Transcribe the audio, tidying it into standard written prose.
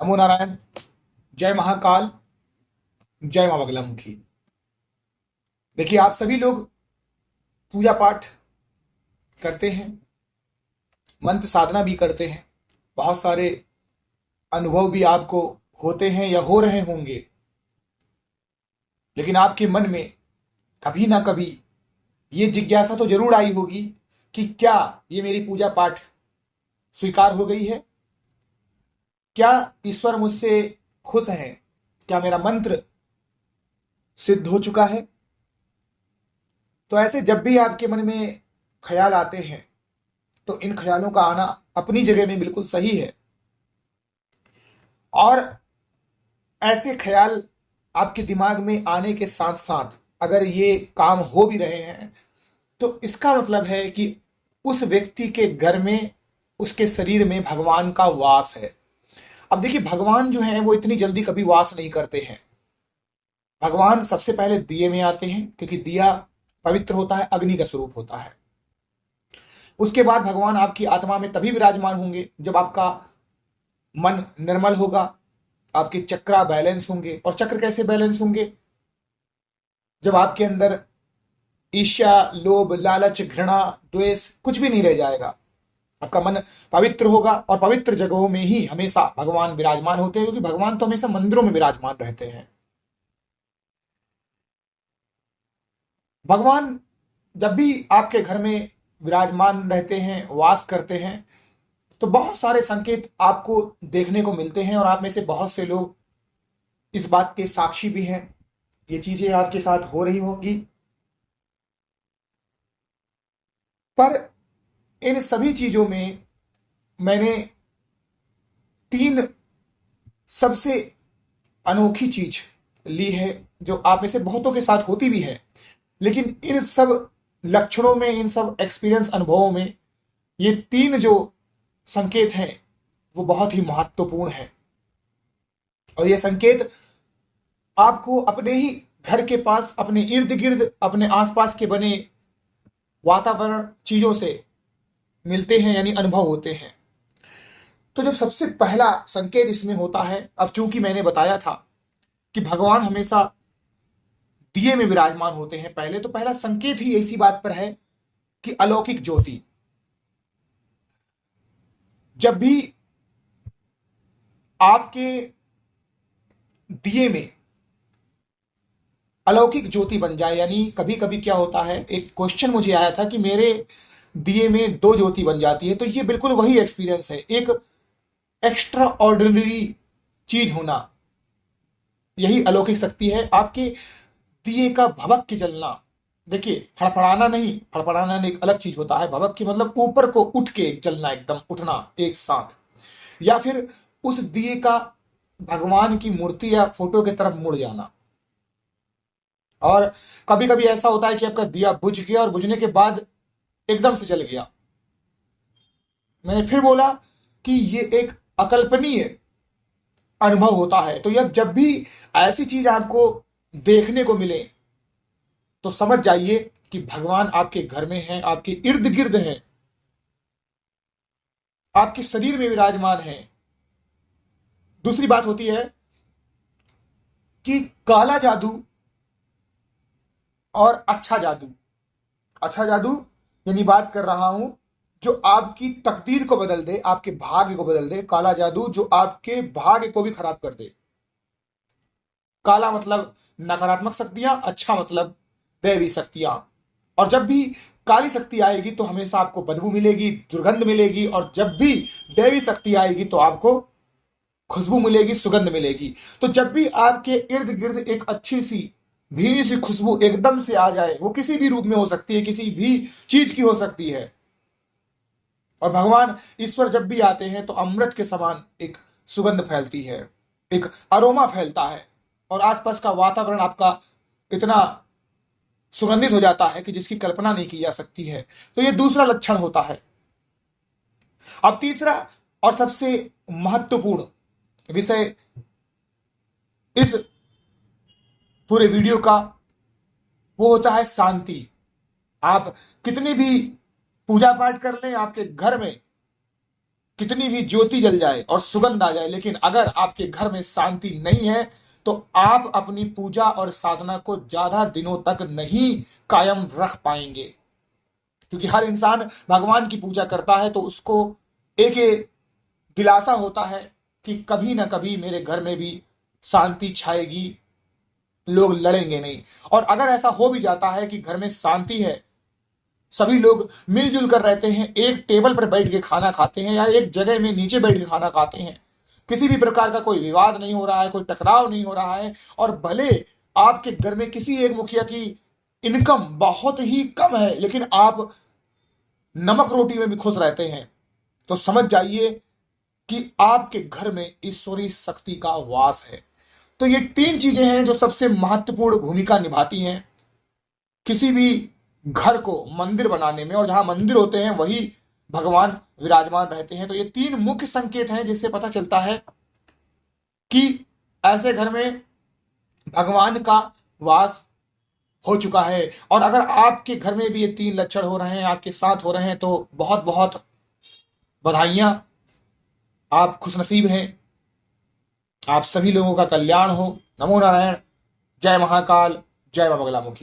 नमो नारायण। जय महाकाल। जय मां बगलामुखी। देखिए, आप सभी लोग पूजा पाठ करते हैं, मंत्र साधना भी करते हैं, बहुत सारे अनुभव भी आपको होते हैं या हो रहे होंगे। लेकिन आपके मन में कभी ना कभी ये जिज्ञासा तो जरूर आई होगी कि क्या ये मेरी पूजा पाठ स्वीकार हो गई है? क्या ईश्वर मुझसे खुश है? क्या मेरा मंत्र सिद्ध हो चुका है? तो ऐसे जब भी आपके मन में ख्याल आते हैं, तो इन ख्यालों का आना अपनी जगह में बिल्कुल सही है। और ऐसे ख्याल आपके दिमाग में आने के साथ साथ अगर ये काम हो भी रहे हैं, तो इसका मतलब है कि उस व्यक्ति के घर में, उसके शरीर में भगवान का वास है। अब देखिए, भगवान जो है वो इतनी जल्दी कभी वास नहीं करते हैं। भगवान सबसे पहले दिए में आते हैं, क्योंकि दिया पवित्र होता है, अग्नि का स्वरूप होता है। उसके बाद भगवान आपकी आत्मा में तभी विराजमान होंगे जब आपका मन निर्मल होगा, आपके चक्रा बैलेंस होंगे। और चक्र कैसे बैलेंस होंगे? जब आपके अंदर ईर्ष्या, लोभ, लालच, घृणा, द्वेष कुछ भी नहीं रह जाएगा। आपका मन पवित्र होगा, और पवित्र जगहों में ही हमेशा भगवान विराजमान होते हैं, क्योंकि भगवान तो हमेशा मंदिरों में विराजमान रहते हैं। भगवान जब भी आपके घर में विराजमान रहते हैं, वास करते हैं, तो बहुत सारे संकेत आपको देखने को मिलते हैं। और आप में से बहुत से लोग इस बात के साक्षी भी हैं। ये चीजें आपके साथ हो रही होगी। पर इन सभी चीजों में मैंने तीन सबसे अनोखी चीज ली है, जो आप में से बहुतों के साथ होती भी है। लेकिन इन सब लक्षणों में, इन सब एक्सपीरियंस अनुभवों में, ये तीन जो संकेत हैं वो बहुत ही महत्वपूर्ण है। और ये संकेत आपको अपने ही घर के पास, अपने इर्द गिर्द, अपने आसपास के बने वातावरण, चीजों से मिलते हैं, यानी अनुभव होते हैं। तो जब सबसे पहला संकेत इसमें होता है, अब चूंकि मैंने बताया था कि भगवान हमेशा दिए में विराजमान होते हैं, पहले तो पहला संकेत ही इसी बात पर है कि अलौकिक ज्योति। जब भी आपके दिए में अलौकिक ज्योति बन जाए, यानी कभी कभी क्या होता है, एक क्वेश्चन मुझे आया था कि मेरे दिए में दो ज्योति बन जाती है, तो ये बिल्कुल वही एक्सपीरियंस है, एक एक्स्ट्रा ऑर्डिनरी चीज होना। यही अलौकिक शक्ति है, आपके दिए का भभक के जलना। देखिए, फड़फड़ाना नहीं, फड़फड़ाना एक अलग चीज होता है। भभक की मतलब ऊपर को उठ के जलना, एकदम उठना एक साथ। या फिर उस दिए का भगवान की मूर्ति या फोटो की तरफ मुड़ जाना। और कभी कभी ऐसा होता है कि आपका दिया बुझ गया, और बुझने के बाद एकदम से जल गया। मैंने फिर बोला कि ये एक अकल्पनीय अनुभव होता है। तो जब भी ऐसी चीज आपको देखने को मिले, तो समझ जाइए कि भगवान आपके घर में हैं, आपके इर्द गिर्द हैं, आपके शरीर में विराजमान हैं। दूसरी बात होती है कि काला जादू और अच्छा जादू। अच्छा जादू यानी बात कर रहा हूं जो आपकी तकदीर को बदल दे, आपके भाग्य को बदल दे। काला जादू जो आपके भाग्य को भी खराब कर दे। काला मतलब नकारात्मक शक्तियां, अच्छा मतलब दैवी शक्तियां। और जब भी काली शक्ति आएगी तो हमेशा आपको बदबू मिलेगी, दुर्गंध मिलेगी। और जब भी दैवी शक्ति आएगी तो आपको खुशबू मिलेगी, सुगंध मिलेगी। तो जब भी आपके इर्द गिर्द एक अच्छी सी धीमी सी खुशबू एकदम से आ जाए, वो किसी भी रूप में हो सकती है, किसी भी चीज की हो सकती है। और भगवान ईश्वर जब भी आते हैं तो अमृत के समान एक सुगंध फैलती है, एक अरोमा फैलता है। और आसपास का वातावरण आपका इतना सुगंधित हो जाता है कि जिसकी कल्पना नहीं की जा सकती है। तो ये दूसरा लक्षण होता है। अब तीसरा और सबसे महत्वपूर्ण विषय इस पूरे वीडियो का, वो होता है शांति। आप कितनी भी पूजा पाठ कर लें, आपके घर में कितनी भी ज्योति जल जाए और सुगंध आ जाए, लेकिन अगर आपके घर में शांति नहीं है तो आप अपनी पूजा और साधना को ज्यादा दिनों तक नहीं कायम रख पाएंगे। क्योंकि हर इंसान भगवान की पूजा करता है तो उसको एक ये दिलासा होता है कि कभी ना कभी मेरे घर में भी शांति छाएगी, लोग लड़ेंगे नहीं। और अगर ऐसा हो भी जाता है कि घर में शांति है, सभी लोग मिलजुल कर रहते हैं, एक टेबल पर बैठ के खाना खाते हैं या एक जगह में नीचे बैठ के खाना खाते हैं, किसी भी प्रकार का कोई विवाद नहीं हो रहा है, कोई टकराव नहीं हो रहा है, और भले आपके घर में किसी एक मुखिया की इनकम बहुत ही कम है लेकिन आप नमक रोटी में भी खुश रहते हैं, तो समझ जाइए कि आपके घर में ईश्वरीय शक्ति का वास है। तो ये तीन चीजें हैं जो सबसे महत्वपूर्ण भूमिका निभाती हैं किसी भी घर को मंदिर बनाने में, और जहां मंदिर होते हैं वही भगवान विराजमान रहते हैं। तो ये तीन मुख्य संकेत हैं जिससे पता चलता है कि ऐसे घर में भगवान का वास हो चुका है। और अगर आपके घर में भी ये तीन लक्षण हो रहे हैं, आपके साथ हो रहे हैं, तो बहुत बहुत बधाइयां, आप खुशनसीब हैं। आप सभी लोगों का कल्याण हो। नमो नारायण। जय महाकाल, जय मां बगलामुखी।